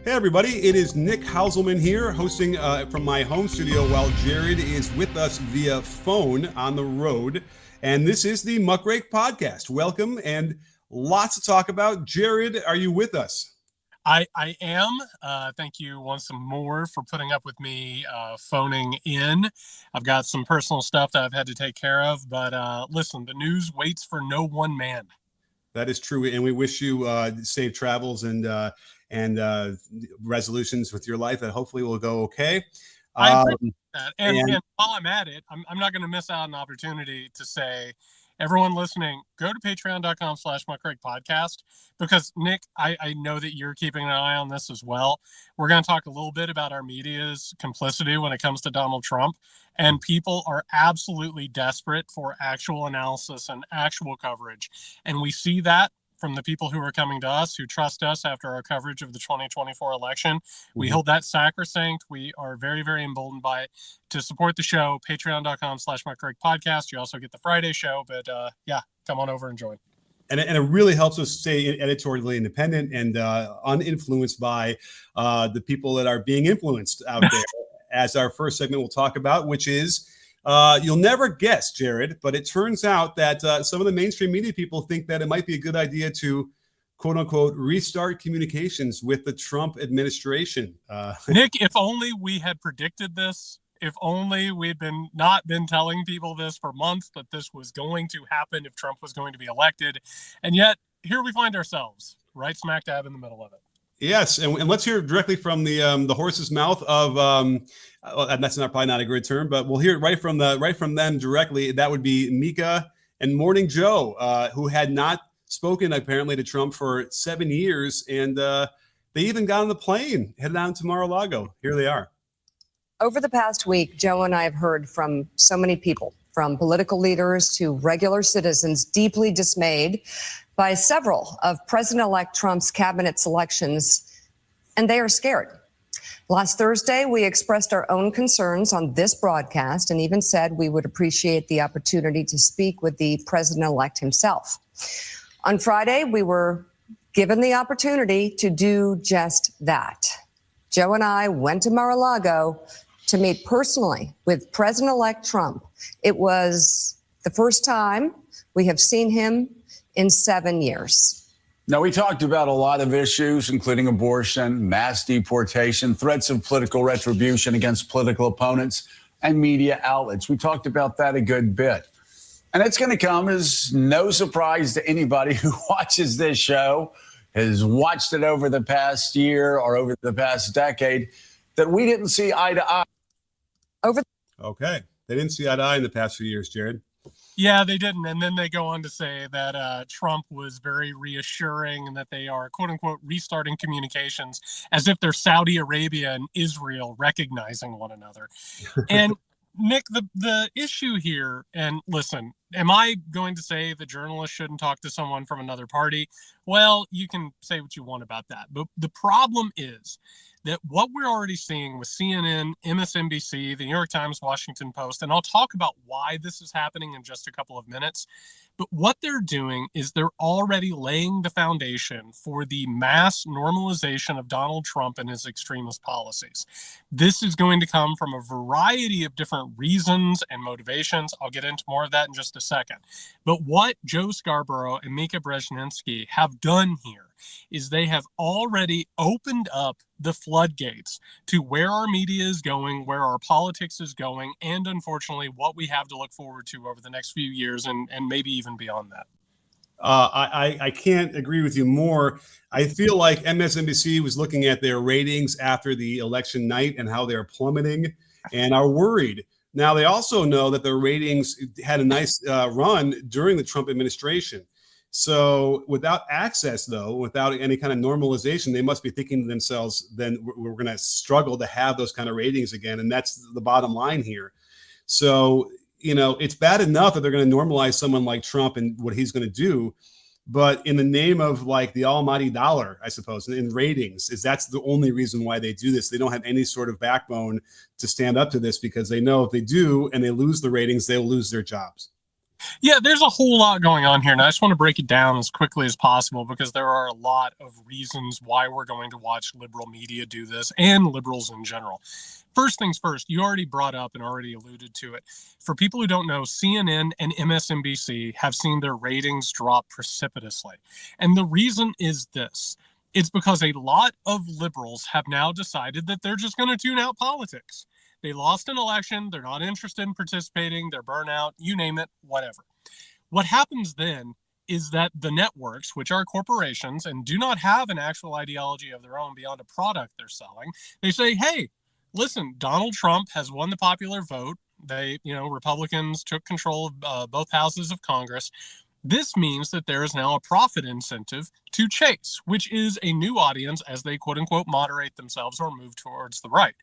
Hey everybody, it is Nick Hauselman here, hosting from my home studio while Jared is with us via phone on the road. And this is the Muckrake Podcast. Welcome and lots to talk about. Jared, are you with us? I am. Thank you once more for putting up with me phoning in. I've got some personal stuff that I've had to take care of, but listen, the news waits for no one man. That is true, and we wish you safe travels and resolutions with your life that hopefully will go okay. I appreciate that. And while I'm at it, I'm not going to miss out an opportunity to say, everyone listening, go to patreon.com/muckrake because Nick, I know that you're keeping an eye on this as well. We're going to talk a little bit about our media's complicity when it comes to Donald Trump, and people are absolutely desperate for actual analysis and actual coverage. And we see that from the people who are coming to us, who trust us after our coverage of the 2024 election. We hold that sacrosanct. We are very, very emboldened by it. To support the show, patreon.com/muckrake. You also get the Friday show, but come on over and join. And it really helps us stay editorially independent and uninfluenced by the people that are being influenced out there. As our first segment we'll talk about, which is, you'll never guess, Jared, but it turns out that some of the mainstream media people think that it might be a good idea to, quote unquote, restart communications with the Trump administration. Nick, if only we had predicted this. If only we'd not been telling people this for months, that this was going to happen if Trump was going to be elected. And yet, here we find ourselves, right smack dab in the middle of it. Yes, and let's hear directly from the horse's mouth of, and that's probably not a good term, but we'll hear it right from them directly. That would be Mika and Morning Joe, who had not spoken apparently to Trump for 7 years, and they even got on the plane, headed down to Mar A Lago. Here they are. Over the past week, Joe and I have heard from so many people, from political leaders to regular citizens, deeply dismayed by several of President-elect Trump's cabinet selections, and they are scared. Last Thursday, we expressed our own concerns on this broadcast and even said we would appreciate the opportunity to speak with the president-elect himself. On Friday, we were given the opportunity to do just that. Joe and I went to Mar A Lago to meet personally with President-elect Trump. It was the first time we have seen him in 7 years. Now, we talked about a lot of issues, including abortion, mass deportation, threats of political retribution against political opponents, and media outlets. We talked about that a good bit. And it's going to come as no surprise to anybody who watches this show, has watched it over the past year or over the past decade, that we didn't see eye to eye. Okay. They didn't see eye to eye in the past few years, Jared. Yeah, they didn't. And then they go on to say that Trump was very reassuring and that they are, quote unquote, restarting communications as if they're Saudi Arabia and Israel recognizing one another. And Nick, the issue here, and listen, am I going to say the journalist shouldn't talk to someone from another party? Well, you can say what you want about that. But the problem is that what we're already seeing with CNN, MSNBC, the New York Times, Washington Post, and I'll talk about why this is happening in just a couple of minutes, but what they're doing is they're already laying the foundation for the mass normalization of Donald Trump and his extremist policies. This is going to come from a variety of different reasons and motivations. I'll get into more of that in just a second. But what Joe Scarborough and Mika Brzezinski have done here is they have already opened up the floodgates to where our media is going, where our politics is going, and unfortunately what we have to look forward to over the next few years and maybe even beyond that. I can't agree with you more. I feel like MSNBC was looking at their ratings after the election night and how they're plummeting and are worried. Now, they also know that their ratings had a nice run during the Trump administration. So without access, though, without any kind of normalization, they must be thinking to themselves, then we're going to struggle to have those kind of ratings again. And that's the bottom line here. So, you know, it's bad enough that they're going to normalize someone like Trump and what he's going to do. But in the name of like the almighty dollar, I suppose, in ratings, that's the only reason why they do this. They don't have any sort of backbone to stand up to this because they know if they do and they lose the ratings, they'll lose their jobs. Yeah, there's a whole lot going on here, and I just want to break it down as quickly as possible because there are a lot of reasons why we're going to watch liberal media do this and liberals in general. First things first, you already brought up and already alluded to it. For people who don't know, CNN and MSNBC have seen their ratings drop precipitously. And the reason is this. It's because a lot of liberals have now decided that they're just going to tune out politics. They lost an election. They're not interested in participating. They're burnout, you name it, whatever. What happens then is that the networks, which are corporations and do not have an actual ideology of their own beyond a product they're selling, they say, hey, listen, Donald Trump has won the popular vote. Republicans took control of both houses of Congress. This means that there is now a profit incentive to chase, which is a new audience as they quote unquote moderate themselves or move towards the right.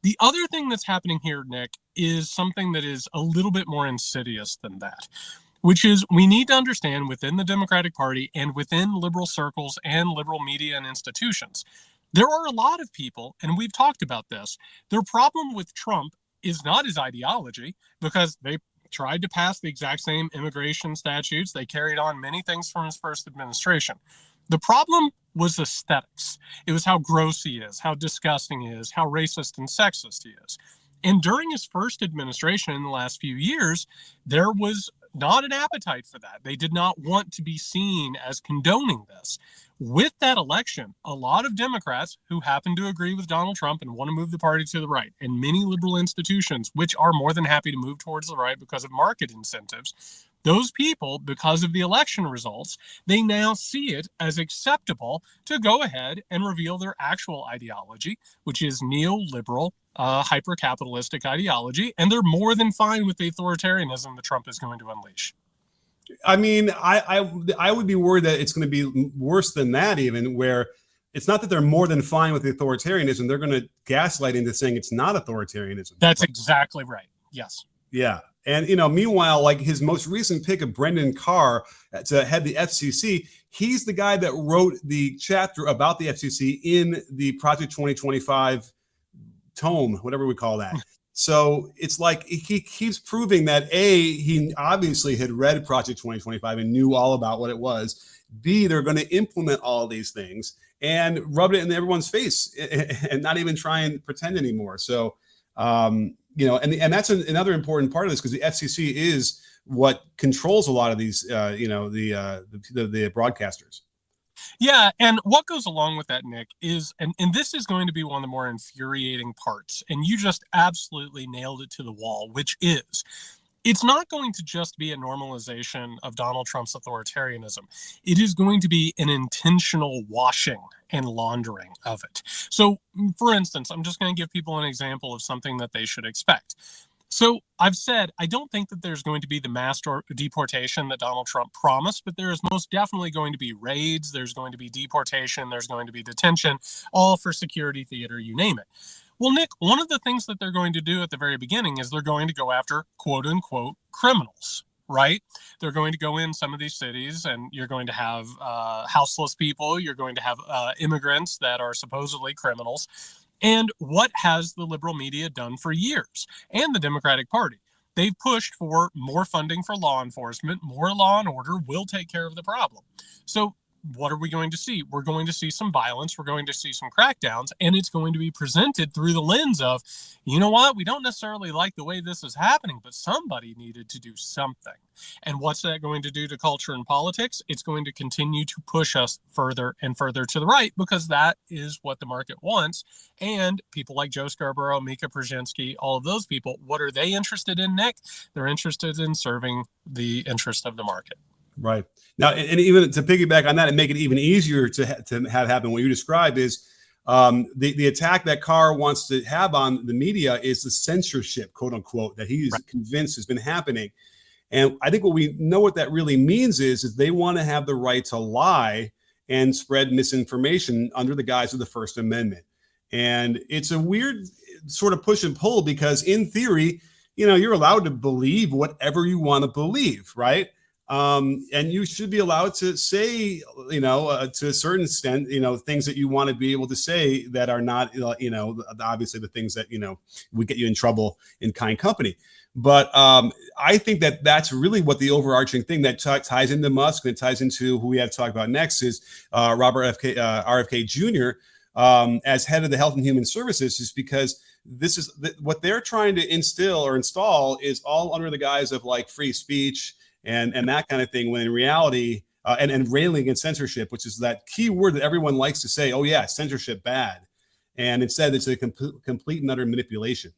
The other thing that's happening here, Nick, is something that is a little bit more insidious than that, which is we need to understand within the Democratic Party and within liberal circles and liberal media and institutions, there are a lot of people, and we've talked about this, their problem with Trump is not his ideology, because they tried to pass the exact same immigration statutes. They carried on many things from his first administration. The problem was aesthetics. It was how gross he is, how disgusting he is, how racist and sexist he is. And during his first administration in the last few years, there was not an appetite for that. They did not want to be seen as condoning this. With that election, a lot of Democrats who happen to agree with Donald Trump and want to move the party to the right, and many liberal institutions, which are more than happy to move towards the right because of market incentives, those people, because of the election results, they now see it as acceptable to go ahead and reveal their actual ideology, which is neoliberal, hyper-capitalistic ideology, and they're more than fine with the authoritarianism that Trump is going to unleash. I mean, I would be worried that it's going to be worse than that, even where it's not that they're more than fine with the authoritarianism. They're going to gaslight into saying it's not authoritarianism. That's exactly right. Yes. Yeah. And, meanwhile, like his most recent pick of Brendan Carr to head the FCC, he's the guy that wrote the chapter about the FCC in the Project 2025 tome, whatever we call that. So it's like he keeps proving that A, he obviously had read Project 2025 and knew all about what it was. B, they're going to implement all these things and rub it in everyone's face and not even try and pretend anymore. So, and that's another important part of this, because the FCC is what controls a lot of these, the broadcasters. Yeah, and what goes along with that, Nick, is, and this is going to be one of the more infuriating parts, and you just absolutely nailed it to the wall, which is, it's not going to just be a normalization of Donald Trump's authoritarianism. It is going to be an intentional washing and laundering of it. So, for instance, I'm just going to give people an example of something that they should expect. So I've said, I don't think that there's going to be the mass deportation that Donald Trump promised, but there is most definitely going to be raids. There's going to be deportation. There's going to be detention, all for security theater, you name it. Well, Nick, one of the things that they're going to do at the very beginning is they're going to go after quote unquote criminals, right? They're going to go in some of these cities and you're going to have houseless people. You're going to have immigrants that are supposedly criminals. And what has the liberal media done for years, and the Democratic Party? They've pushed for more funding for law enforcement. More law and order will take care of the problem. So what are we going to see? We're going to see some violence. We're going to see some crackdowns, and it's going to be presented through the lens of, you know what? We don't necessarily like the way this is happening, but somebody needed to do something. And what's that going to do to culture and politics? It's going to continue to push us further and further to the right, because that is what the market wants. And people like Joe Scarborough, Mika Brzezinski, all of those people, what are they interested in, Nick? They're interested in serving the interest of the market. Right. Now, and even to piggyback on that and make it even easier to have happen, what you described is the attack that Carr wants to have on the media is the censorship, quote unquote, that he's convinced has been happening. And I think what we know what that really means is they want to have the right to lie and spread misinformation under the guise of the First Amendment. And it's a weird sort of push and pull, because in theory, you're allowed to believe whatever you want to believe, right? And you should be allowed to say, to a certain extent, things that you want to be able to say that are not, obviously the things that, would get you in trouble in kind company. But I think that that's really what the overarching thing that ties into Musk and ties into who we have to talk about next is RFK Jr. As head of the Health and Human Services, is because this is what they're trying to instill or install is all under the guise of like free speech and that kind of thing, when in reality, and railing against censorship, which is that key word that everyone likes to say, oh yeah, censorship bad. And instead it's a complete and utter manipulation.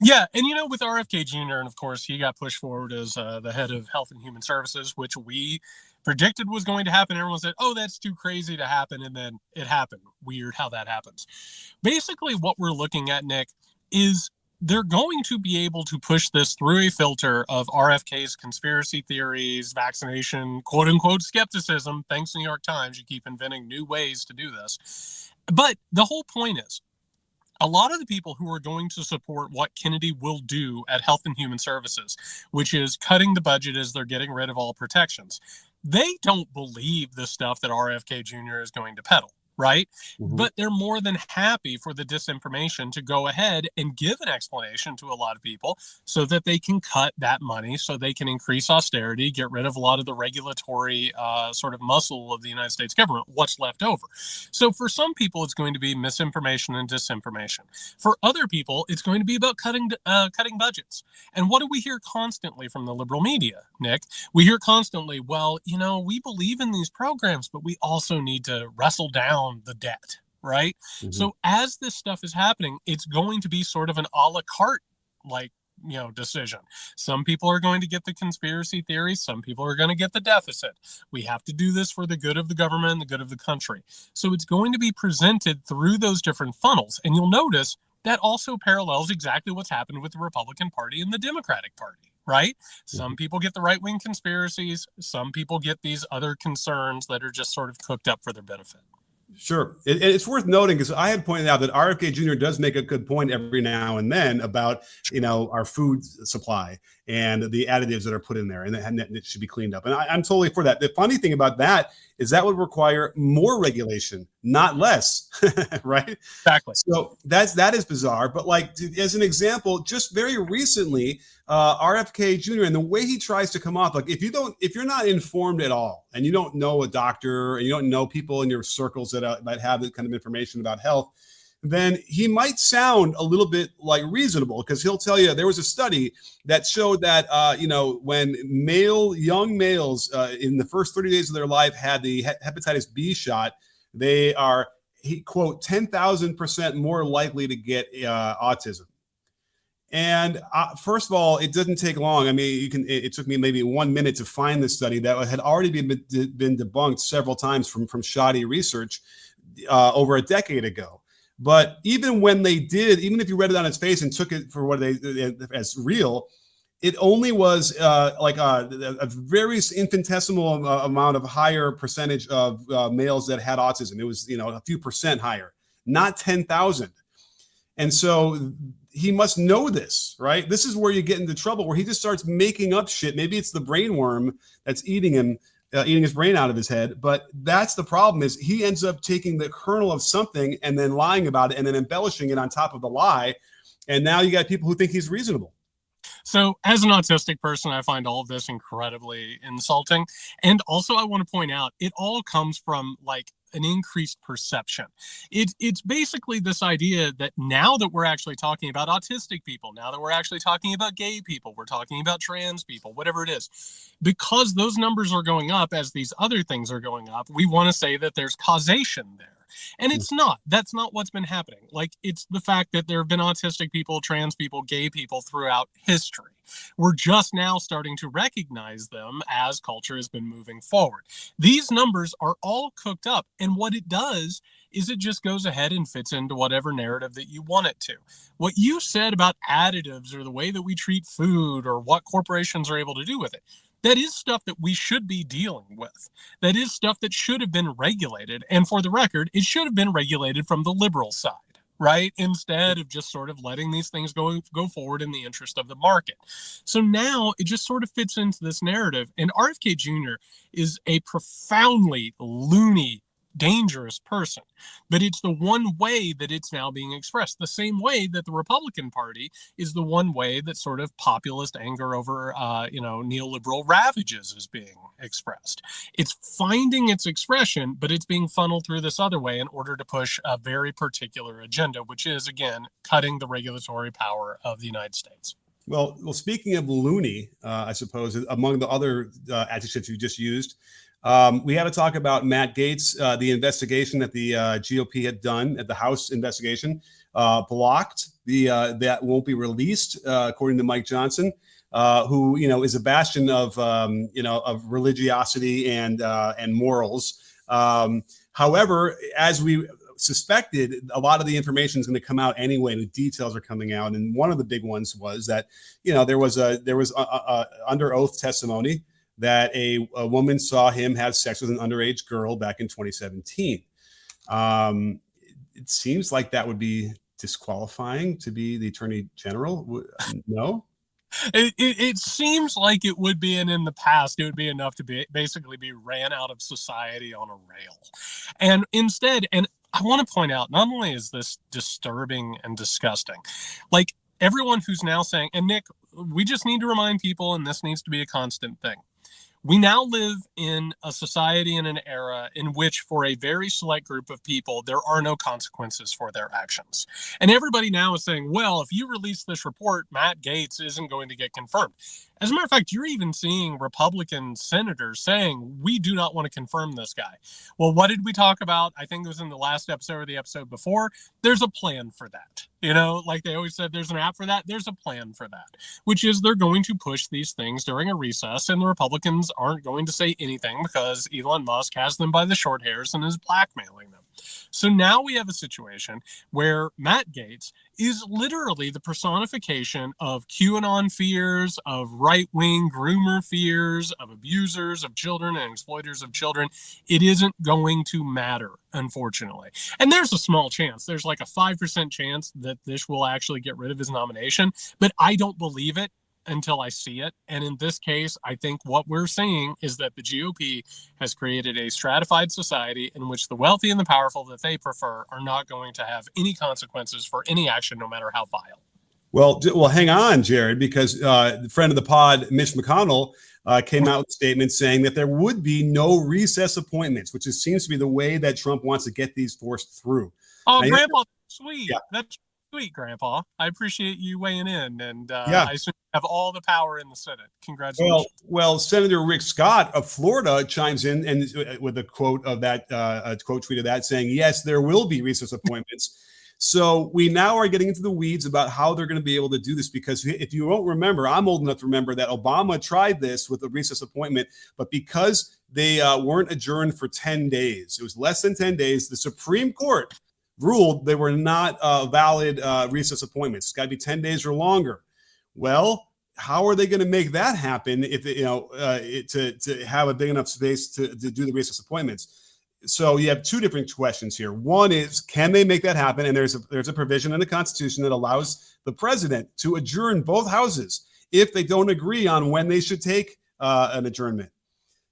Yeah, and with RFK Jr., and of course he got pushed forward as the head of Health and Human Services, which we predicted was going to happen. Everyone said, oh, that's too crazy to happen, and then it happened. Weird how that happens. Basically, what we're looking at, Nick, is they're going to be able to push this through a filter of RFK's conspiracy theories, vaccination, quote unquote skepticism. Thanks, New York Times. You keep inventing new ways to do this. But the whole point is, a lot of the people who are going to support what Kennedy will do at Health and Human Services, which is cutting the budget as they're getting rid of all protections, they don't believe the stuff that RFK Jr. is going to peddle. Right? Mm-hmm. But they're more than happy for the disinformation to go ahead and give an explanation to a lot of people so that they can cut that money, so they can increase austerity, get rid of a lot of the regulatory sort of muscle of the United States government, what's left over. So for some people, it's going to be misinformation and disinformation. For other people, it's going to be about cutting budgets. And what do we hear constantly from the liberal media, Nick? We hear constantly, well, we believe in these programs, but we also need to wrestle down the debt, right? Mm-hmm. So as this stuff is happening, it's going to be sort of an a la carte decision. Some people are going to get the conspiracy theories, some people are going to get the deficit. We have to do this for the good of the government and the good of the country. So it's going to be presented through those different funnels. And you'll notice that also parallels exactly what's happened with the Republican Party and the Democratic Party, right? Mm-hmm. Some people get the right-wing conspiracies, some people get these other concerns that are just sort of cooked up for their benefit. Sure. It's worth noting, because I had pointed out that RFK Jr. does make a good point every now and then about, our food supply and the additives that are put in there, and it should be cleaned up. And I'm totally for that. The funny thing about that is that would require more regulation, not less, right? Exactly. So that is bizarre. But as an example, just very recently, RFK Jr. and the way he tries to come off, if you're not informed at all, and you don't know a doctor, and you don't know people in your circles that have that kind of information about health, then he might sound a little bit reasonable, because he'll tell you there was a study that showed that when young males in the first 30 days of their life had the hepatitis B shot, they are, quote, 10,000% more likely to get autism. And first of all, it doesn't take long. I mean, it took me maybe 1 minute to find this study that had already been debunked several times from shoddy research over a decade ago. But even when they did, even if you read it on its face and took it for what as real, it only was a very infinitesimal amount of higher percentage of males that had autism. It was a few percent higher, not 10,000. And so he must know this, right? This is where you get into trouble, where he just starts making up shit. Maybe it's the brain worm that's eating his brain out of his head. But that's the problem, is he ends up taking the kernel of something and then lying about it and then embellishing it on top of the lie. And now you got people who think he's reasonable. So as an autistic person, I find all of this incredibly insulting. And also I want to point out, it all comes from an increased perception. It's basically this idea that now that we're actually talking about autistic people, now that we're actually talking about gay people, we're talking about trans people, whatever it is, because those numbers are going up as these other things are going up, we want to say that there's causation there. And it's not. That's not what's been happening. It's the fact that there have been autistic people, trans people, gay people throughout history. We're just now starting to recognize them as culture has been moving forward. These numbers are all cooked up. And what it does is it just goes ahead and fits into whatever narrative that you want it to. What you said about additives or the way that we treat food or what corporations are able to do with it, that is stuff that we should be dealing with. That is stuff that should have been regulated. And for the record, it should have been regulated from the liberal side, right? Instead of just sort of letting these things go forward in the interest of the market. So now it just sort of fits into this narrative. And RFK Jr. is a profoundly loony, dangerous person, but it's the one way that it's now being expressed, the same way that the Republican Party is the one way that sort of populist anger over neoliberal ravages is being expressed. It's finding its expression, but it's being funneled through this other way in order to push a very particular agenda, which is, again, cutting the regulatory power of the United States. Well, speaking of loony, I suppose among the other adjectives you just used, we had to talk about Matt Gaetz, the investigation that the GOP had done at the House investigation, blocked. That won't be released, according to Mike Johnson, who is a bastion of of religiosity and morals. However, as we suspected, a lot of the information is going to come out anyway. The details are coming out, and one of the big ones was that there was under oath testimony that a woman saw him have sex with an underage girl back in 2017. It seems like that would be disqualifying to be the Attorney General. No? It seems like it would be, and in the past, it would be enough to basically be ran out of society on a rail. And instead, and I want to point out, not only is this disturbing and disgusting, like everyone who's now saying, and Nick, we just need to remind people, and this needs to be a constant thing. We now live in a society and an era in which, for a very select group of people, there are no consequences for their actions. And everybody now is saying, well, if you release this report, Matt Gaetz isn't going to get confirmed. As a matter of fact, you're even seeing Republican senators saying, we do not want to confirm this guy. Well, what did we talk about? I think it was in the last episode or the episode before. There's a plan for that. Like they always said, there's an app for that. There's a plan for that, which is they're going to push these things during a recess, and the Republicans aren't going to say anything because Elon Musk has them by the short hairs and is blackmailing them. So now we have a situation where Matt Gaetz is literally the personification of QAnon fears, of right-wing groomer fears, of abusers of children and exploiters of children. It isn't going to matter, unfortunately. And there's a small chance. There's like a 5% chance that this will actually get rid of his nomination, but I don't believe it until I see it. And in this case, I think what we're seeing is that the GOP has created a stratified society in which the wealthy and the powerful that they prefer are not going to have any consequences for any action, no matter how vile. Well, hang on, Jared, because the friend of the pod, Mitch McConnell, came out with a statement saying that there would be no recess appointments, which seems to be the way that Trump wants to get these forced through. Oh, now, Grandpa, sweet. Yeah. That's sweet, Grandpa. I appreciate you weighing in, and I assume you have all the power in the Senate. Congratulations. Well, Senator Rick Scott of Florida chimes in and with a quote of that, quote tweet of that saying, yes, there will be recess appointments. So we now are getting into the weeds about how they're going to be able to do this, because if you won't remember, I'm old enough to remember that Obama tried this with a recess appointment, but because they weren't adjourned for 10 days, it was less than 10 days, the Supreme Court ruled they were not valid recess appointments. It's got to be 10 days or longer. Well, how are they going to make that happen if to have a big enough space to do the recess appointments? So you have two different questions here. One is, can they make that happen? And there's a provision in the Constitution that allows the president to adjourn both houses if they don't agree on when they should take an adjournment.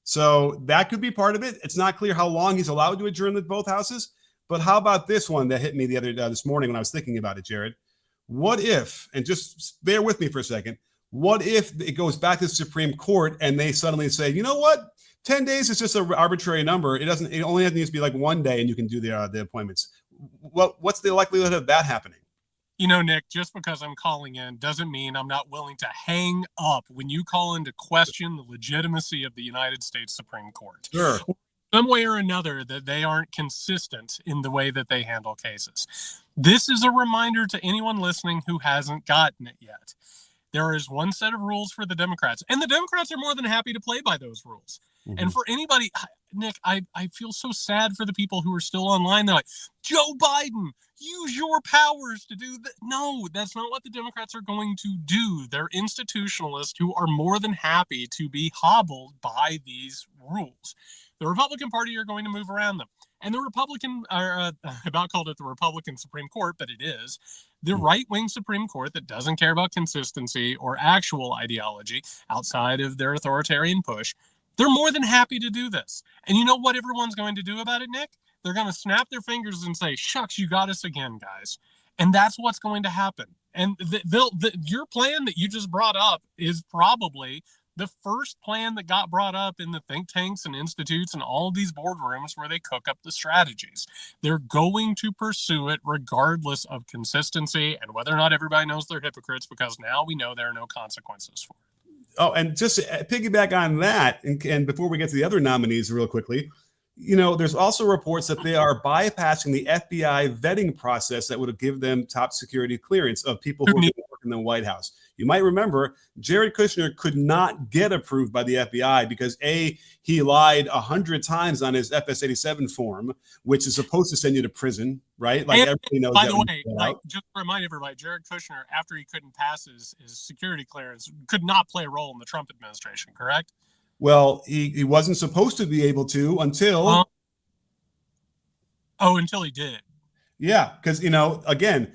So that could be part of it. It's not clear how long he's allowed to adjourn both houses. But how about this one that hit me this morning when I was thinking about it, Jared? What if, and just bear with me for a second, what if it goes back to the Supreme Court and they suddenly say, you know what, 10 days is just an arbitrary number. It only needs to be like one day and you can do the appointments. What's the likelihood of that happening? Nick, just because I'm calling in doesn't mean I'm not willing to hang up when you call into question the legitimacy of the United States Supreme Court. Sure. Some way or another that they aren't consistent in the way that they handle cases. This is a reminder to anyone listening who hasn't gotten it yet. There is one set of rules for the Democrats, and the Democrats are more than happy to play by those rules. Mm-hmm. And for anybody, Nick, I feel so sad for the people who are still online. They're like, Joe Biden, use your powers to do that. No, that's not what the Democrats are going to do. They're institutionalists who are more than happy to be hobbled by these rules. The Republican Party are going to move around them. And the Republican, I about called it the Republican Supreme Court, but it is the right-wing Supreme Court that doesn't care about consistency or actual ideology outside of their authoritarian push. They're more than happy to do this. And you know what everyone's going to do about it, Nick? They're going to snap their fingers and say, shucks, you got us again, guys. And that's what's going to happen. And your plan that you just brought up is probably the first plan that got brought up in the think tanks and institutes and all of these boardrooms where they cook up the strategies. They're going to pursue it regardless of consistency and whether or not everybody knows they're hypocrites, because now we know there are no consequences for it. Oh, and just to piggyback on that, and before we get to the other nominees real quickly, there's also reports that they are bypassing the FBI vetting process that would give them top security clearance of people who work in the White House. You might remember Jared Kushner could not get approved by the FBI because he lied 100 times on his FS-87 form, which is supposed to send you to prison, right? Like everybody knows. By the way, just to remind everybody, Jared Kushner, after he couldn't pass his security clearance, could not play a role in the Trump administration, correct? Well, he wasn't supposed to be able to until. Until he did. Yeah, because again.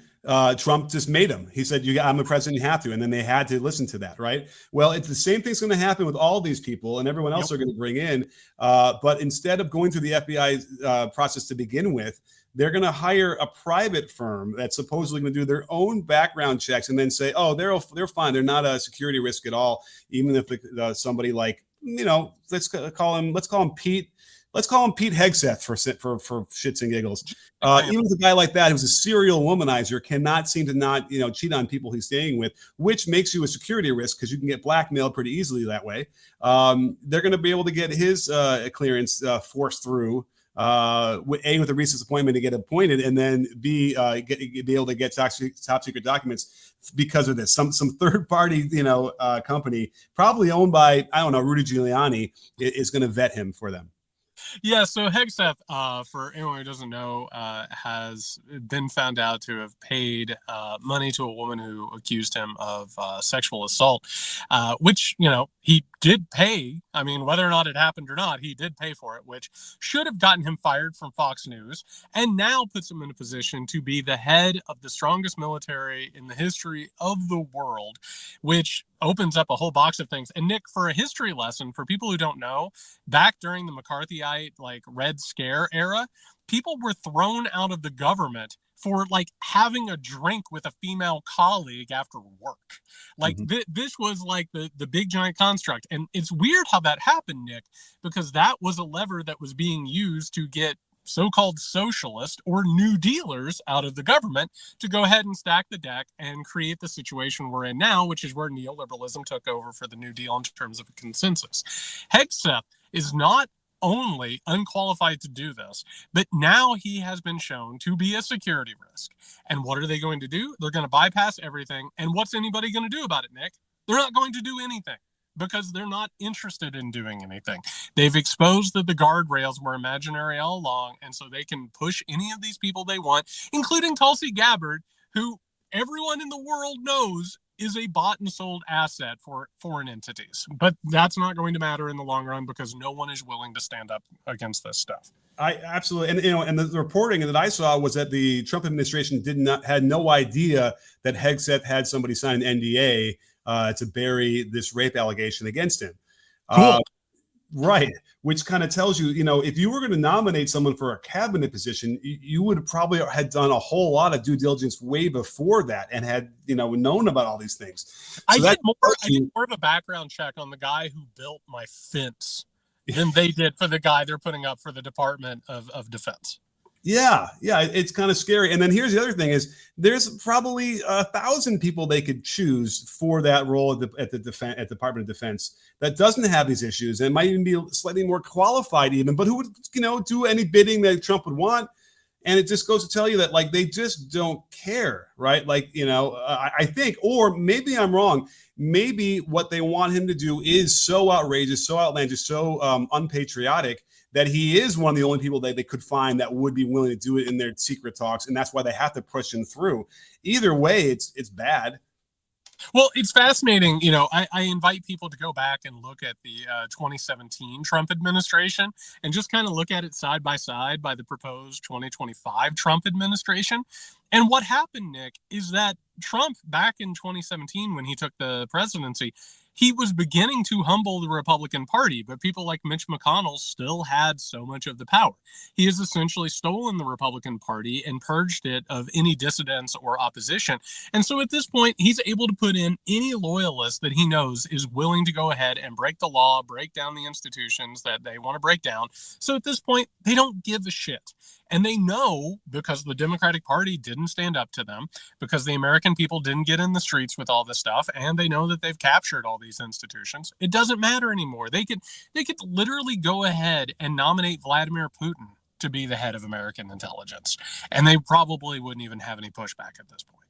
Trump just made him. He said, I'm the president, you have to. And then they had to listen to that, right? Well, it's the same thing's going to happen with all these people and everyone else they're going to bring in. But instead of going through the FBI process to begin with, they're going to hire a private firm that's supposedly going to do their own background checks and then say, oh, they're fine. They're not a security risk at all. Even if somebody like, let's call him Pete. Let's call him Pete Hegseth for shits and giggles. Even a guy like that who's a serial womanizer cannot seem to not cheat on people he's staying with, which makes you a security risk because you can get blackmailed pretty easily that way. They're going to be able to get his clearance forced through. With a recent appointment to get appointed, and then be able to get top secret documents because of this. Some third party company, probably owned by Rudy Giuliani, is going to vet him for them. Yeah, so Hegseth, for anyone who doesn't know, has been found out to have paid money to a woman who accused him of sexual assault, which, he did pay. I mean, whether or not it happened or not, he did pay for it, which should have gotten him fired from Fox News, and now puts him in a position to be the head of the strongest military in the history of the world, which opens up a whole box of things. And Nick, for a history lesson, for people who don't know, back during the McCarthyite, Red Scare era, people were thrown out of the government for having a drink with a female colleague after work. This was the big giant construct. And it's weird how that happened, Nick, because that was a lever that was being used to get so-called socialist or New Dealers out of the government to go ahead and stack the deck and create the situation we're in now, which is where neoliberalism took over for the New Deal in terms of a consensus. Hegseth is not only unqualified to do this, but now he has been shown to be a security risk. And what are they going to do? They're going to bypass everything. And what's anybody going to do about it, Nick? They're not going to do anything, because they're not interested in doing anything. They've exposed that the guardrails were imaginary all along, and so they can push any of these people they want, including Tulsi Gabbard, who everyone in the world knows is a bought and sold asset for foreign entities. But that's not going to matter in the long run because no one is willing to stand up against this stuff. I absolutely, and the reporting that I saw was that the Trump administration had no idea that Hegseth had somebody sign an NDA to bury this rape allegation against him. Cool. Right. Which kind of tells you, if you were going to nominate someone for a cabinet position, you would probably had done a whole lot of due diligence way before that and had, known about all these things. I did more of a background check on the guy who built my fence than they did for the guy they're putting up for the Department of Defense. Yeah, it's kind of scary. And then here's the other thing is there's probably 1,000 people they could choose for that role at the Department of Defense that doesn't have these issues and might even be slightly more qualified even, but who would, do any bidding that Trump would want. And it just goes to tell you that they just don't care, right? I think, or maybe I'm wrong. Maybe what they want him to do is so outrageous, so outlandish, so unpatriotic that he is one of the only people that they could find that would be willing to do it in their secret talks. And that's why they have to push him through. Either way, it's bad. Well, it's fascinating. I invite people to go back and look at the 2017 Trump administration and just kind of look at it side by the proposed 2025 Trump administration. And what happened, Nick, is that Trump, back in 2017, when he took the presidency, he was beginning to humble the Republican Party, but people like Mitch McConnell still had so much of the power. He has essentially stolen the Republican Party and purged it of any dissidents or opposition. And so at this point, he's able to put in any loyalist that he knows is willing to go ahead and break the law, break down the institutions that they want to break down. So at this point, they don't give a shit. And they know, because the Democratic Party didn't stand up to them, because the American people didn't get in the streets with all this stuff, and they know that they've captured all these institutions. It doesn't matter anymore. They could literally go ahead and nominate Vladimir Putin to be the head of American intelligence, and they probably wouldn't even have any pushback at this point.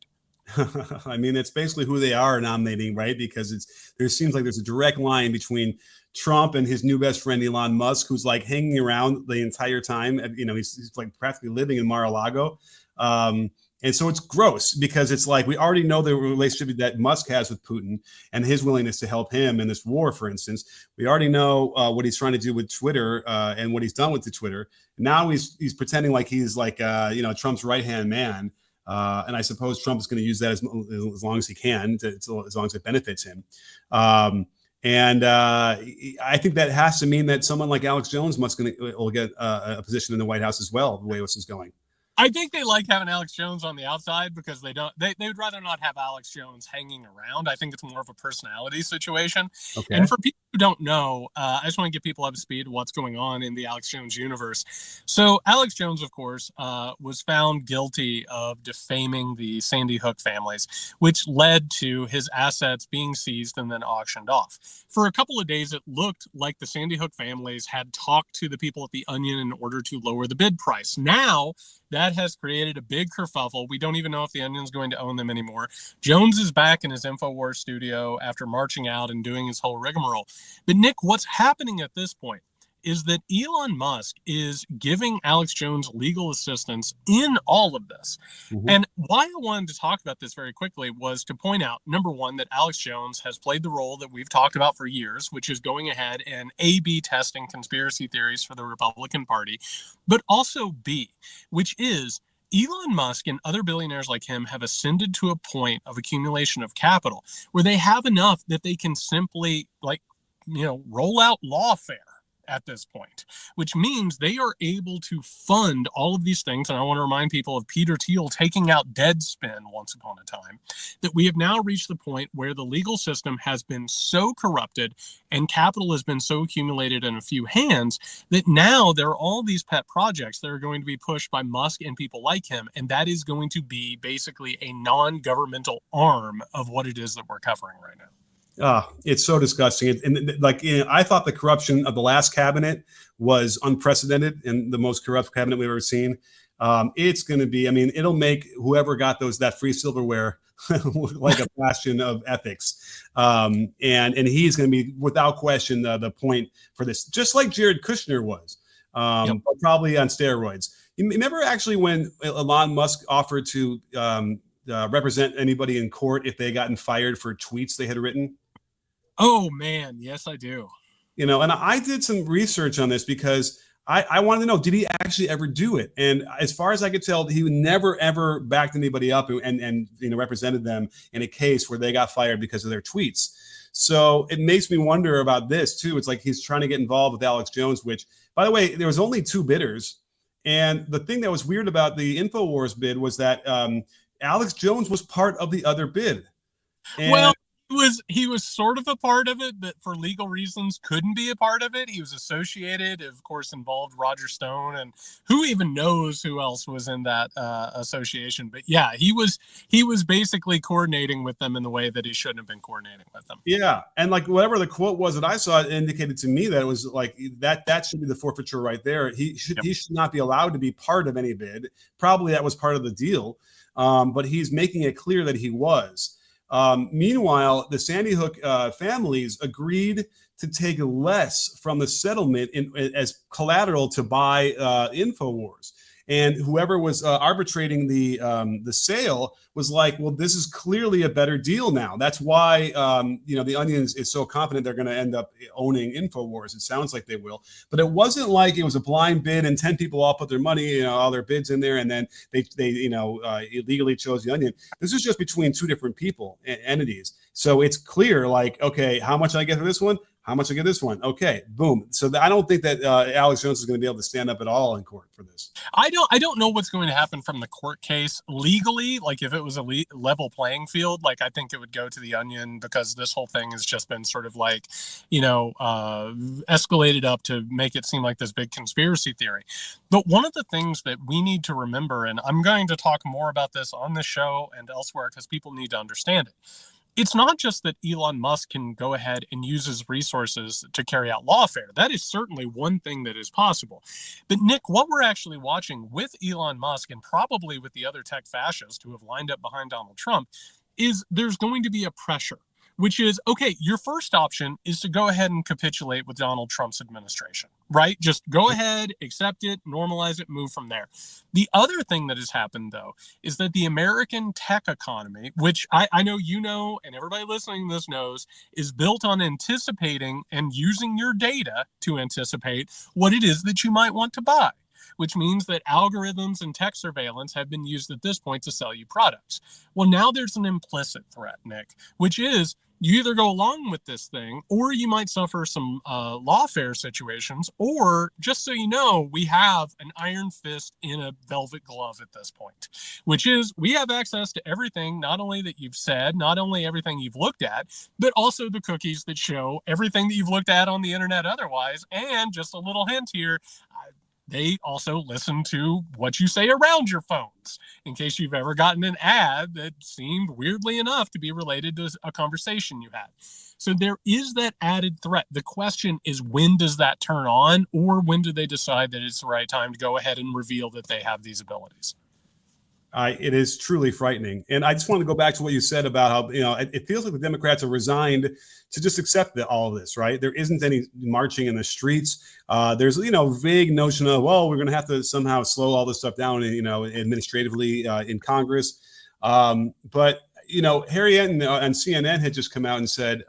I mean, it's basically who they are nominating, right? Because there seems like there's a direct line between Trump and his new best friend, Elon Musk, who's like hanging around the entire time. He's like practically living in Mar A Lago. And so it's gross because it's like we already know the relationship that Musk has with Putin and his willingness to help him in this war, for instance. We already know what he's trying to do with Twitter and what he's done with the Twitter. Now he's pretending like he's like, Trump's right-hand man. And I suppose Trump is going to use that as long as he can, as long as it benefits him. And I think that has to mean that someone like Alex Jones will get a position in the White House as well, the way this is going. I think they like having Alex Jones on the outside because they would rather not have Alex Jones hanging around. I think it's more of a personality situation. Okay. And for people who don't know, I just want to get people up to speed what's going on in the Alex Jones universe. So Alex Jones, of course, was found guilty of defaming the Sandy Hook families, which led to his assets being seized and then auctioned off. For a couple of days, it looked like the Sandy Hook families had talked to the people at the Onion in order to lower the bid price. Now, that has created a big kerfuffle. We don't even know if the Onion's going to own them anymore. Jones is back in his InfoWars studio after marching out and doing his whole rigmarole. But Nick, what's happening at this point is that Elon Musk is giving Alex Jones legal assistance in all of this. Mm-hmm. And why I wanted to talk about this very quickly was to point out, number one, that Alex Jones has played the role that we've talked about for years, which is going ahead and A/B testing conspiracy theories for the Republican Party, but also B, which is Elon Musk and other billionaires like him have ascended to a point of accumulation of capital where they have enough that they can simply roll out Lawfare at this point, which means they are able to fund all of these things. And I want to remind people of Peter Thiel taking out Deadspin once upon a time, that we have now reached the point where the legal system has been so corrupted and capital has been so accumulated in a few hands that now there are all these pet projects that are going to be pushed by Musk and people like him. And that is going to be basically a non-governmental arm of what it is that we're covering right now. It's so disgusting. I thought the corruption of the last cabinet was unprecedented and the most corrupt cabinet we've ever seen. It's going to be, it'll make whoever got that free silverware like a bastion of ethics. And he's going to be, without question, the point for this, just like Jared Kushner was, but probably on steroids. You remember actually when Elon Musk offered to represent anybody in court if they had gotten fired for tweets they had written? Oh, man. Yes, I do. And I did some research on this because I wanted to know, did he actually ever do it? And as far as I could tell, he never, ever backed anybody up and represented them in a case where they got fired because of their tweets. So it makes me wonder about this, too. It's like he's trying to get involved with Alex Jones, which, by the way, there was only 2 bidders. And the thing that was weird about the InfoWars bid was that Alex Jones was part of the other bid. And he was sort of a part of it, but for legal reasons couldn't be a part of it. He was associated, of course, involved Roger Stone, and who even knows who else was in that association. But yeah, he was basically coordinating with them in the way that he shouldn't have been coordinating with them. Yeah, and like whatever the quote was that I saw, it indicated to me that it was like that should be the forfeiture right there. He should not be allowed to be part of any bid. Probably that was part of the deal, but he's making it clear that he was. Meanwhile, the Sandy Hook families agreed to take less from the settlement as collateral to buy InfoWars. And whoever was arbitrating the sale was like, well, this is clearly a better deal now. That's why the Onion is so confident they're going to end up owning InfoWars. It sounds like they will, but it wasn't like it was a blind bid and 10 people all put their money, all their bids in there, and then they illegally chose the Onion. This is just between two different people, entities. So it's clear, like, okay, how much I get for this one? How much I get this one? Okay, boom. So I don't think that Alex Jones is going to be able to stand up at all in court for this. I don't know what's going to happen from the court case legally. Like if it was a level playing field, like I think it would go to the Onion, because this whole thing has just been sort of like, escalated up to make it seem like this big conspiracy theory. But one of the things that we need to remember, and I'm going to talk more about this on this show and elsewhere because people need to understand it. It's not just that Elon Musk can go ahead and use his resources to carry out lawfare. That is certainly one thing that is possible. But Nick, what we're actually watching with Elon Musk and probably with the other tech fascists who have lined up behind Donald Trump is there's going to be a pressure, which is, okay, your first option is to go ahead and capitulate with Donald Trump's administration, right? Just go ahead, accept it, normalize it, move from there. The other thing that has happened, though, is that the American tech economy, which I know you know and everybody listening to this knows, is built on anticipating and using your data to anticipate what it is that you might want to buy, which means that algorithms and tech surveillance have been used at this point to sell you products. Well, now there's an implicit threat, Nick, which is you either go along with this thing or you might suffer some lawfare situations, or just so you know, we have an iron fist in a velvet glove at this point, which is we have access to everything, not only that you've said, not only everything you've looked at, but also the cookies that show everything that you've looked at on the internet otherwise. And just a little hint here, they also listen to what you say around your phones, in case you've ever gotten an ad that seemed weirdly enough to be related to a conversation you had. So there is that added threat. The question is, when does that turn on, or when do they decide that it's the right time to go ahead and reveal that they have these abilities? It is truly frightening. And I just want to go back to what you said about how, it feels like the Democrats are resigned to just accept all of this, right? There isn't any marching in the streets. There's, vague notion of, well, we're going to have to somehow slow all this stuff down, administratively in Congress. But Harriet on CNN had just come out and said,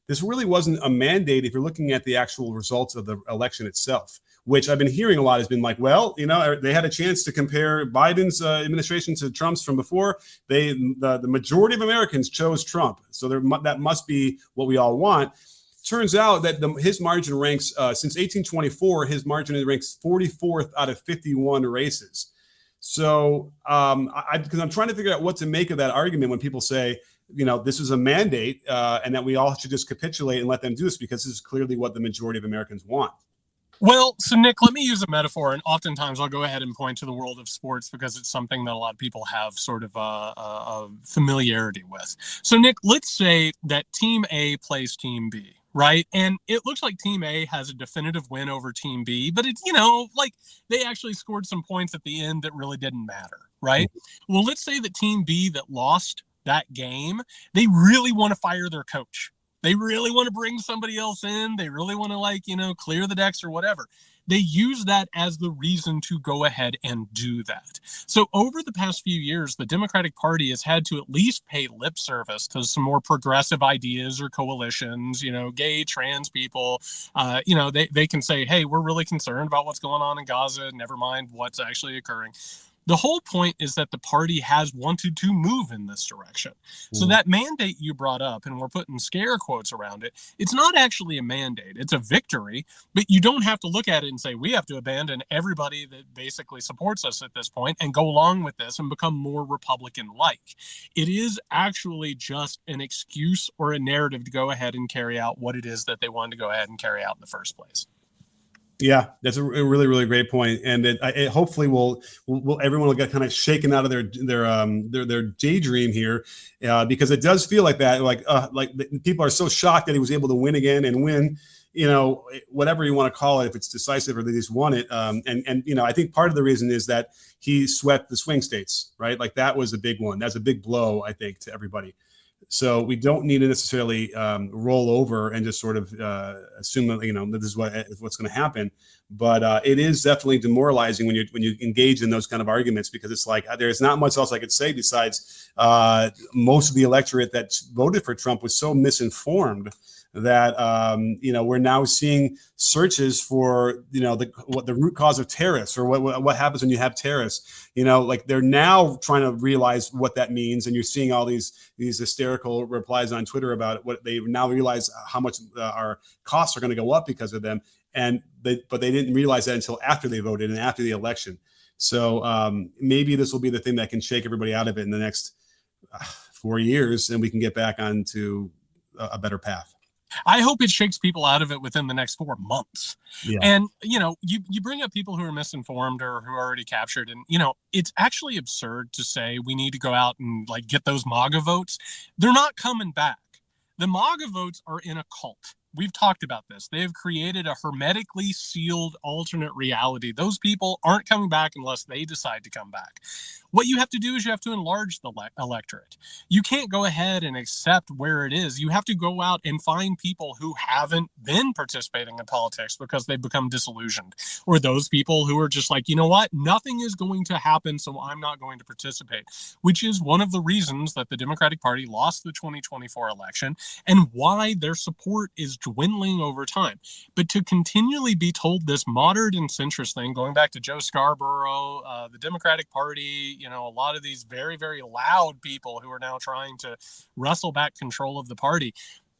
this really wasn't a mandate if you're looking at the actual results of the election itself, which I've been hearing a lot has been like, well, they had a chance to compare Biden's administration to Trump's from before. The majority of Americans chose Trump. So that must be what we all want. Turns out that his margin ranks, since 1824, his margin ranks 44th out of 51 races. So because I'm trying to figure out what to make of that argument when people say, this is a mandate and that we all should just capitulate and let them do this because this is clearly what the majority of Americans want. Well, so Nick, let me use a metaphor, and oftentimes I'll go ahead and point to the world of sports because it's something that a lot of people have sort of a familiarity with. So Nick, let's say that Team A plays Team B, right? And it looks like Team A has a definitive win over Team B, but it's, like they actually scored some points at the end that really didn't matter, right? Well, let's say that Team B that lost that game, they really want to fire their coach. They really want to bring somebody else in. They really want to clear the decks or whatever. They use that as the reason to go ahead and do that. So over the past few years, the Democratic Party has had to at least pay lip service to some more progressive ideas or coalitions, gay, trans people. They can say, hey, we're really concerned about what's going on in Gaza. Never mind what's actually occurring. The whole point is that the party has wanted to move in this direction. So that mandate you brought up, and we're putting scare quotes around it, it's not actually a mandate. It's a victory, but you don't have to look at it and say, we have to abandon everybody that basically supports us at this point and go along with this and become more Republican-like. It is actually just an excuse or a narrative to go ahead and carry out what it is that they wanted to go ahead and carry out in the first place. Yeah, that's a really, really great point, and it hopefully will everyone will get kind of shaken out of their daydream here, because it does feel like that, like people are so shocked that he was able to win again and win, whatever you want to call it, if it's decisive or they just won it, and I think part of the reason is that he swept the swing states, right? Like that was a big one. That's a big blow, I think, to everybody. So we don't need to necessarily roll over and just sort of assume that, this is what's going to happen. But it is definitely demoralizing when you engage in those kind of arguments, because it's like there's not much else I could say besides most of the electorate that voted for Trump was so misinformed that we're now seeing searches for the root cause of tariffs, or what happens when you have tariffs. Like they're now trying to realize what that means, and you're seeing all these hysterical replies on Twitter about it. What they now realize how much our costs are going to go up because of them, but they didn't realize that until after they voted and after the election. So maybe this will be the thing that can shake everybody out of it in the next 4 years, and we can get back onto a better path. I hope it shakes people out of it within the next 4 months. Yeah. And, you bring up people who are misinformed or who are already captured. And, it's actually absurd to say we need to go out and get those MAGA votes. They're not coming back. The MAGA votes are in a cult. We've talked about this. They have created a hermetically sealed alternate reality. Those people aren't coming back unless they decide to come back. What you have to do is you have to enlarge the electorate. You can't go ahead and accept where it is. You have to go out and find people who haven't been participating in politics because they've become disillusioned, or those people who are just like, you know what, nothing is going to happen, so I'm not going to participate, which is one of the reasons that the Democratic Party lost the 2024 election and why their support is dwindling over time. But to continually be told this moderate and centrist thing, going back to Joe Scarborough, the Democratic Party, a lot of these very, very loud people who are now trying to wrestle back control of the party,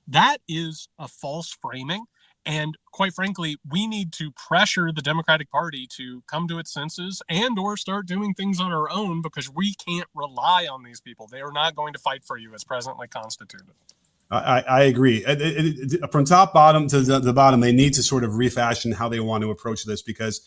that is a false framing. And quite frankly, we need to pressure the Democratic Party to come to its senses and or start doing things on our own, because we can't rely on these people. They are not going to fight for you as presently constituted. I agree. From top bottom to the bottom, they need to sort of refashion how they want to approach this, because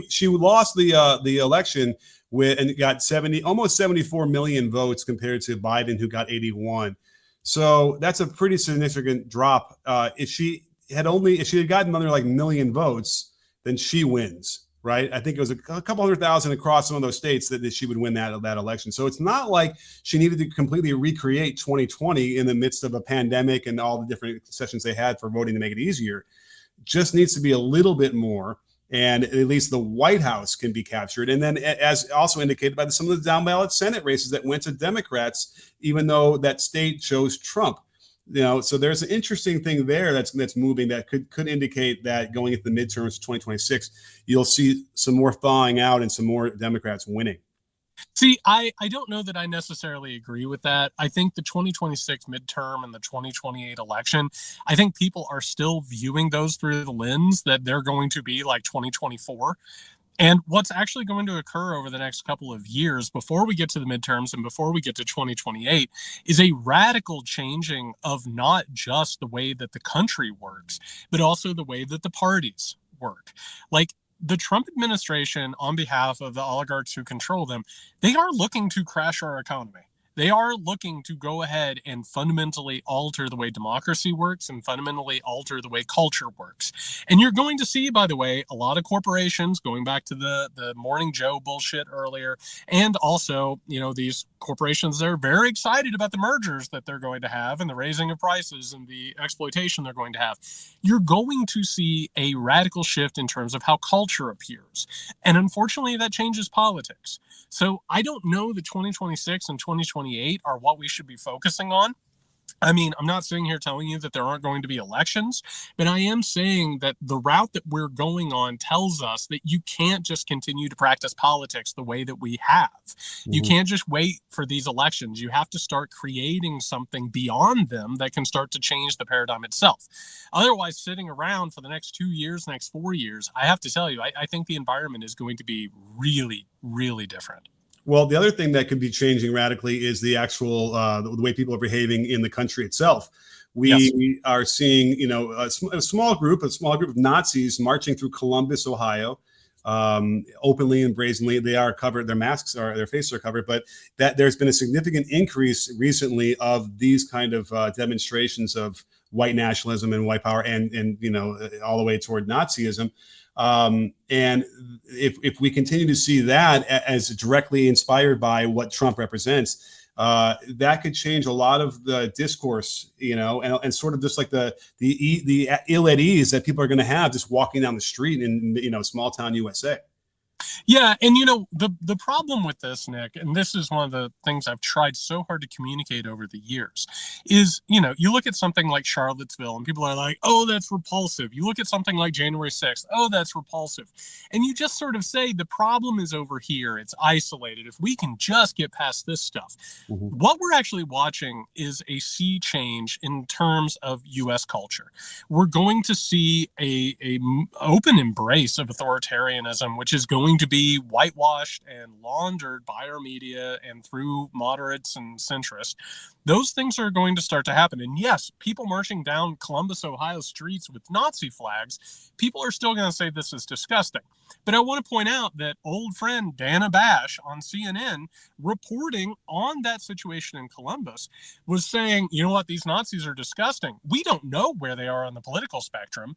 she lost the election and got almost 74 million votes compared to Biden, who got 81. So that's a pretty significant drop. If she had gotten another million votes, then she wins. Right. I think it was a couple 100,000 across some of those states that she would win that election. So it's not like she needed to completely recreate 2020 in the midst of a pandemic and all the different sessions they had for voting to make it easier. Just needs to be a little bit more. And at least the White House can be captured. And then, as also indicated by some of the down ballot Senate races that went to Democrats, even though that state chose Trump. So there's an interesting thing there that's moving that could indicate that going into the midterms of 2026, you'll see some more thawing out and some more Democrats winning. See, I don't know that I necessarily agree with that. I think the 2026 midterm and the 2028 election, I think people are still viewing those through the lens that they're going to be like 2024. And what's actually going to occur over the next couple of years before we get to the midterms and before we get to 2028 is a radical changing of not just the way that the country works, but also the way that the parties work. Like the Trump administration, on behalf of the oligarchs who control them, they are looking to crash our economy. They are looking to go ahead and fundamentally alter the way democracy works and fundamentally alter the way culture works. And you're going to see, by the way, a lot of corporations, going back to the Morning Joe bullshit earlier, and also, these corporations, they're very excited about the mergers that they're going to have and the raising of prices and the exploitation they're going to have. You're going to see a radical shift in terms of how culture appears. And unfortunately, that changes politics. So I don't know that 2026 and 2028 are what we should be focusing on. I mean, I'm not sitting here telling you that there aren't going to be elections, but I am saying that the route that we're going on tells us that you can't just continue to practice politics the way that we have. Mm-hmm. You can't just wait for these elections. You have to start creating something beyond them that can start to change the paradigm itself. Otherwise, sitting around for the next 2 years, next 4 years, I have to tell you, I think the environment is going to be really, really different. Well, the other thing that could be changing radically is the actual the way people are behaving in the country itself. We are seeing, a small group of Nazis marching through Columbus, Ohio, openly and brazenly. They are covered; their faces are covered. But that there's been a significant increase recently of these kind of demonstrations of white nationalism and white power, and all the way toward Nazism. And if we continue to see that as directly inspired by what Trump represents, that could change a lot of the discourse, and sort of just like the ill at ease that people are going to have just walking down the street in small town USA. Yeah, and the problem with this, Nick, and this is one of the things I've tried so hard to communicate over the years, is you look at something like Charlottesville and people are like, oh, that's repulsive. You look at something like January 6th, oh, that's repulsive. And you just sort of say the problem is over here. It's isolated. If we can just get past this stuff. Mm-hmm. What we're actually watching is a sea change in terms of U.S. culture. We're going to see a open embrace of authoritarianism, which is going to be whitewashed and laundered by our media and through moderates and centrists. Those things are going to start to happen. And yes, people marching down Columbus, Ohio streets with Nazi flags, people are still going to say this is disgusting. But I want to point out that old friend Dana Bash on CNN reporting on that situation in Columbus was saying, you know what, these Nazis are disgusting. We don't know where they are on the political spectrum.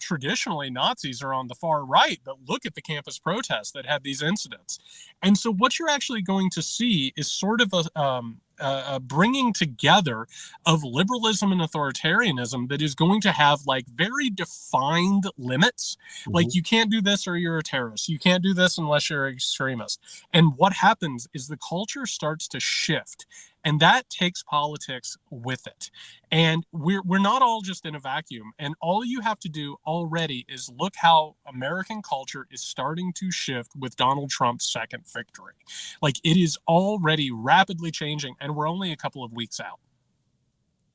Traditionally Nazis are on the far right, but look at the campus protests that had these incidents. And so what you're actually going to see is sort of a bringing together of liberalism and authoritarianism that is going to have like very defined limits. Mm-hmm. Like you can't do this or you're a terrorist. You can't do this unless you're an extremist. And what happens is the culture starts to shift. And that takes politics with it. And we're not all just in a vacuum. And all you have to do already is look how American culture is starting to shift with Donald Trump's second victory. Like it is already rapidly changing, and we're only a couple of weeks out.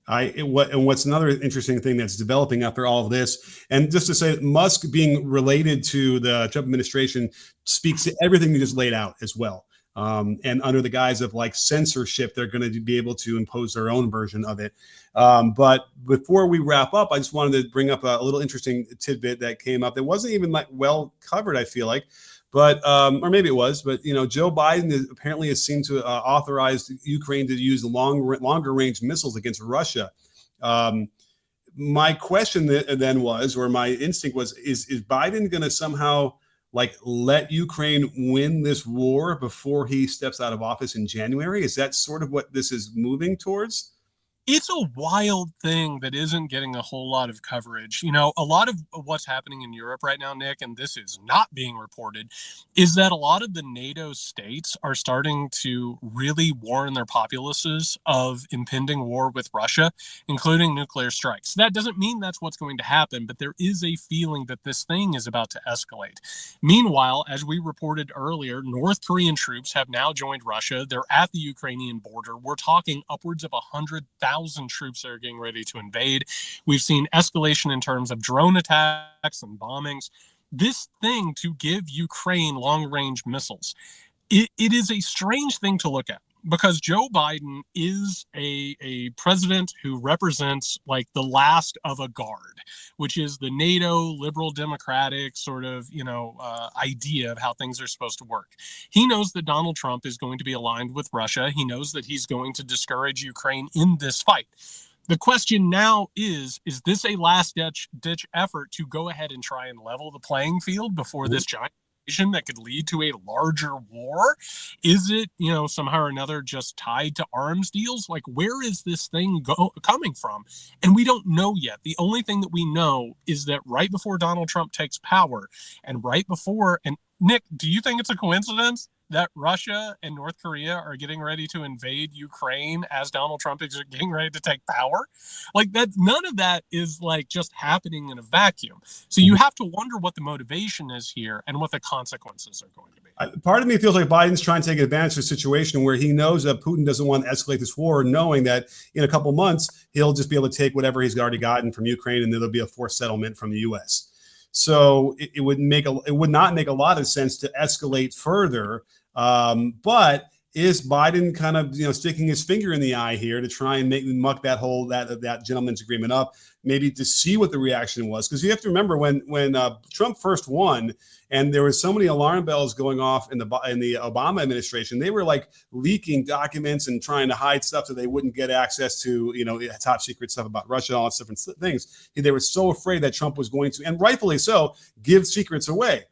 What's another interesting thing that's developing after all of this, and just to say that Musk being related to the Trump administration speaks to everything you just laid out as well. And under the guise of like censorship, they're going to be able to impose their own version of it. But before we wrap up, I just wanted to bring up a little interesting tidbit that came up that wasn't even like well covered, I feel like, but or maybe it was. But Joe Biden apparently has seemed to authorize Ukraine to use longer range missiles against Russia. My question then was, or my instinct was, is Biden going to somehow like let Ukraine win this war before he steps out of office in January? Is that sort of what this is moving towards? It's a wild thing that isn't getting a whole lot of coverage. A lot of what's happening in Europe right now, Nick, and this is not being reported, is that a lot of the NATO states are starting to really warn their populaces of impending war with Russia, including nuclear strikes. That doesn't mean that's what's going to happen, but there is a feeling that this thing is about to escalate. Meanwhile, as we reported earlier, North Korean troops have now joined Russia. They're at the Ukrainian border. We're talking upwards of 100,000 troops that are getting ready to invade. We've seen escalation in terms of drone attacks and bombings. This thing to give Ukraine long-range missiles, it is a strange thing to look at, because Joe Biden is a president who represents like the last of a guard, which is the NATO liberal democratic sort of, idea of how things are supposed to work. He knows that Donald Trump is going to be aligned with Russia. He knows that he's going to discourage Ukraine in this fight. The question now is this a last ditch effort to go ahead and try and level the playing field before this giant that could lead to a larger war? Is it, somehow or another just tied to arms deals? Like, where is this thing coming from? And we don't know yet. The only thing that we know is that right before Donald Trump takes power, and right before, and Nick, do you think it's a coincidence that Russia and North Korea are getting ready to invade Ukraine as Donald Trump is getting ready to take power? Like, that, none of that is like just happening in a vacuum. So you have to wonder what the motivation is here and what the consequences are going to be. Part of me feels like Biden's trying to take advantage of a situation where he knows that Putin doesn't want to escalate this war, knowing that in a couple months, he'll just be able to take whatever he's already gotten from Ukraine, and there'll be a forced settlement from the U.S. So it would not make a lot of sense to escalate further. But is Biden kind of, sticking his finger in the eye here to try and muck that gentleman's agreement up, maybe to see what the reaction was? Because you have to remember when Trump first won, and there was so many alarm bells going off in the Obama administration, they were like leaking documents and trying to hide stuff so they wouldn't get access to, top secret stuff about Russia, all these different things. They were so afraid that Trump was going to, and rightfully so, give secrets away.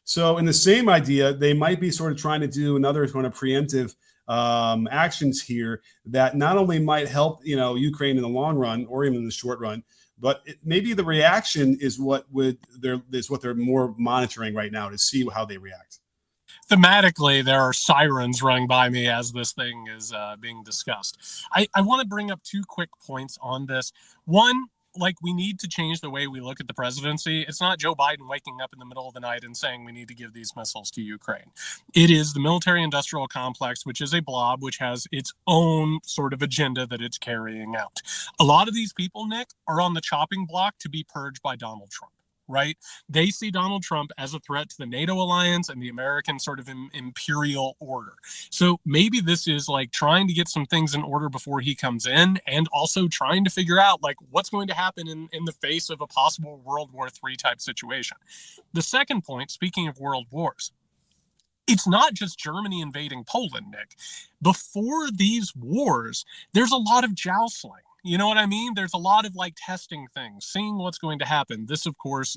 So in the same idea, they might be sort of trying to do another kind of preemptive actions here that not only might help, Ukraine in the long run or even in the short run, but maybe the reaction is what they're more monitoring right now to see how they react. Thematically, there are sirens running by me as this thing is being discussed. I want to bring up 2 quick points on this. One, we need to change the way we look at the presidency. It's not Joe Biden waking up in the middle of the night and saying we need to give these missiles to Ukraine. It is the military-industrial complex, which is a blob, which has its own sort of agenda that it's carrying out. A lot of these people, Nick, are on the chopping block to be purged by Donald Trump. Right? They see Donald Trump as a threat to the NATO alliance and the American sort of imperial order. So maybe this is trying to get some things in order before he comes in, and also trying to figure out what's going to happen in the face of a possible World War III type situation. The second point, speaking of world wars, it's not just Germany invading Poland, Nick. Before these wars, there's a lot of jostling. You know what I mean? There's a lot of testing things, seeing what's going to happen. This, of course,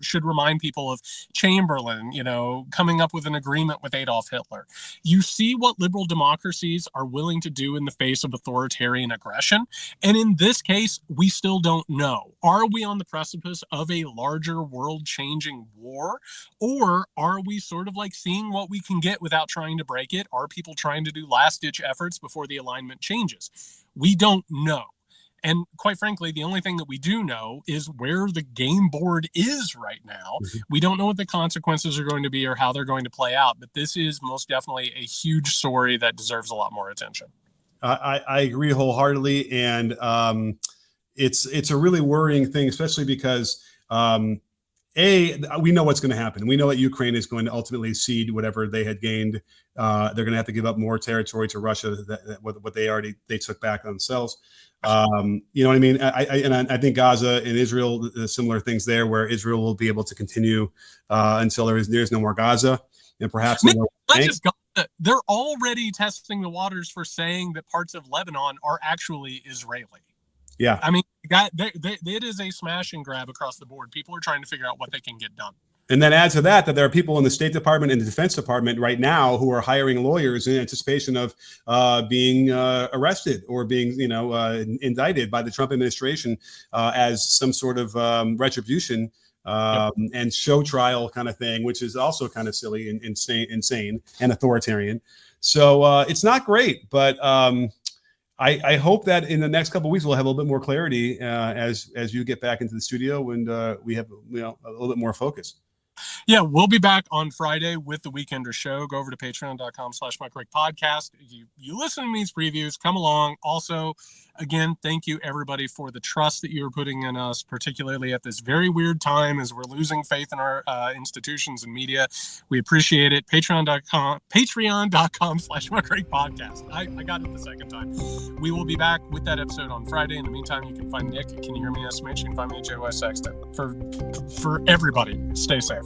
should remind people of Chamberlain, coming up with an agreement with Adolf Hitler. You see what liberal democracies are willing to do in the face of authoritarian aggression. And in this case, we still don't know. Are we on the precipice of a larger world-changing war? Or are we sort of seeing what we can get without trying to break it? Are people trying to do last-ditch efforts before the alignment changes? We don't know. And quite frankly, the only thing that we do know is where the game board is right now. Mm-hmm. We don't know what the consequences are going to be or how they're going to play out, but this is most definitely a huge story that deserves a lot more attention. I agree wholeheartedly. And it's a really worrying thing, especially because, we know what's going to happen. We know that Ukraine is going to ultimately cede whatever they had gained. They're going to have to give up more territory to Russia what they took back on themselves. You know what I mean? I think Gaza and Israel, similar things there, where Israel will be able to continue until there's no more Gaza, and perhaps they're already testing the waters for saying that parts of Lebanon are actually Israeli. Yeah, I mean, it is a smash and grab across the board. People are trying to figure out what they can get done. And then add to that there are people in the State Department and the Defense Department right now who are hiring lawyers in anticipation of being arrested or being, indicted by the Trump administration as some sort of retribution and show trial kind of thing, which is also kind of silly and insane and authoritarian. So it's not great, but I hope that in the next couple of weeks we'll have a little bit more clarity as you get back into the studio and we have a little bit more focus. Yeah, we'll be back on Friday with the Weekender Show. Go over to patreon.com/MikeRick You listen to these previews, come along. Also, again, thank you everybody for the trust that you're putting in us, particularly at this very weird time as we're losing faith in our institutions and media. We appreciate it. Patreon.com/MikeRick I got it the second time. We will be back with that episode on Friday. In the meantime, you can find Nick. Can you hear me, SMH? You can find me at Joe Sexton. For everybody, stay safe.